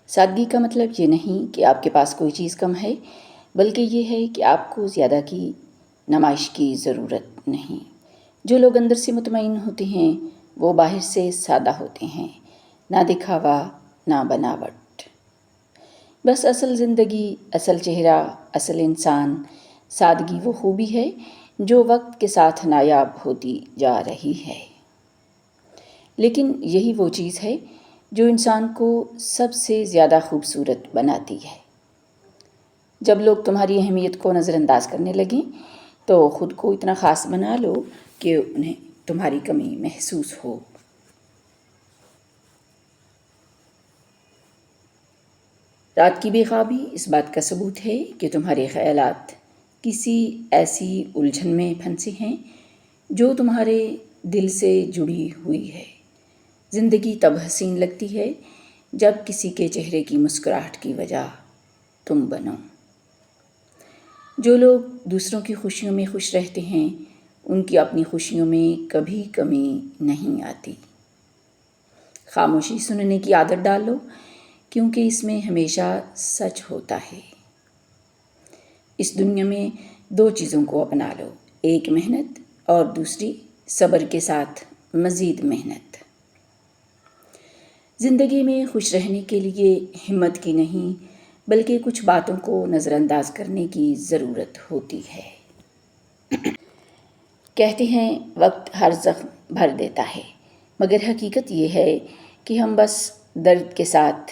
سادگی کا مطلب یہ نہیں کہ آپ کے پاس کوئی چیز کم ہے، بلکہ یہ ہے کہ آپ کو زیادہ کی نمائش کی ضرورت نہیں۔ جو لوگ اندر سے مطمئن ہوتے ہیں وہ باہر سے سادہ ہوتے ہیں، نہ دکھاوا نہ بناوٹ۔ بس اصل زندگی، اصل چہرہ، اصل انسان، سادگی وہ خوبی ہے جو وقت کے ساتھ نایاب ہوتی جا رہی ہے، لیکن یہی وہ چیز ہے جو انسان کو سب سے زیادہ خوبصورت بناتی ہے۔ جب لوگ تمہاری اہمیت کو نظر انداز کرنے لگیں تو خود کو اتنا خاص بنا لو کہ انہیں تمہاری کمی محسوس ہو۔ رات کی بے خوابی اس بات کا ثبوت ہے کہ تمہارے خیالات کسی ایسی الجھن میں پھنسے ہیں جو تمہارے دل سے جڑی ہوئی ہے۔ زندگی تب حسین لگتی ہے جب کسی کے چہرے کی مسکراہٹ کی وجہ تم بنو۔ جو لوگ دوسروں کی خوشیوں میں خوش رہتے ہیں ان کی اپنی خوشیوں میں کبھی کمی نہیں آتی۔ خاموشی سننے کی عادت ڈالو کیونکہ اس میں ہمیشہ سچ ہوتا ہے۔ اس دنیا میں دو چیزوں کو اپنا لو، ایک محنت اور دوسری صبر کے ساتھ مزید محنت۔ زندگی میں خوش رہنے کے لیے ہمت کی نہیں بلکہ کچھ باتوں کو نظر انداز کرنے کی ضرورت ہوتی ہے۔ کہتے ہیں وقت ہر زخم بھر دیتا ہے، مگر حقیقت یہ ہے کہ ہم بس درد کے ساتھ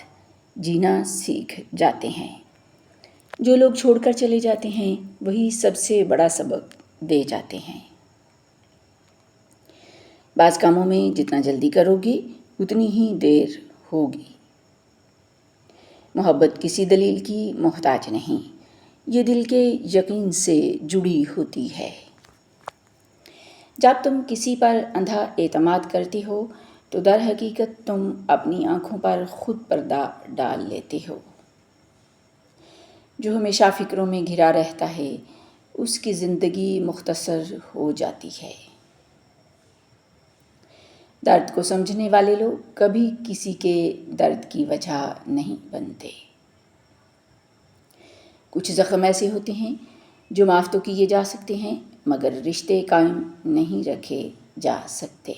جینا سیکھ جاتے ہیں۔ جو لوگ چھوڑ کر چلے جاتے ہیں وہی سب سے بڑا سبق دے جاتے ہیں۔ بعض کاموں میں جتنا جلدی کرو گے اتنی ہی دیر ہوگی۔ محبت کسی دلیل کی محتاج نہیں، یہ دل کے یقین سے جڑی ہوتی ہے۔ جب تم کسی پر اندھا اعتماد کرتے ہو تو در حقیقت تم اپنی آنکھوں پر خود پردہ ڈال لیتے ہو۔ جو ہمیشہ فکروں میں گھرا رہتا ہے اس کی زندگی مختصر ہو جاتی ہے۔ درد کو سمجھنے والے لوگ کبھی کسی کے درد کی وجہ نہیں بنتے۔ کچھ زخم ایسے ہوتے ہیں جو معاف تو کیے جا سکتے ہیں مگر رشتے قائم نہیں رکھے جا سکتے۔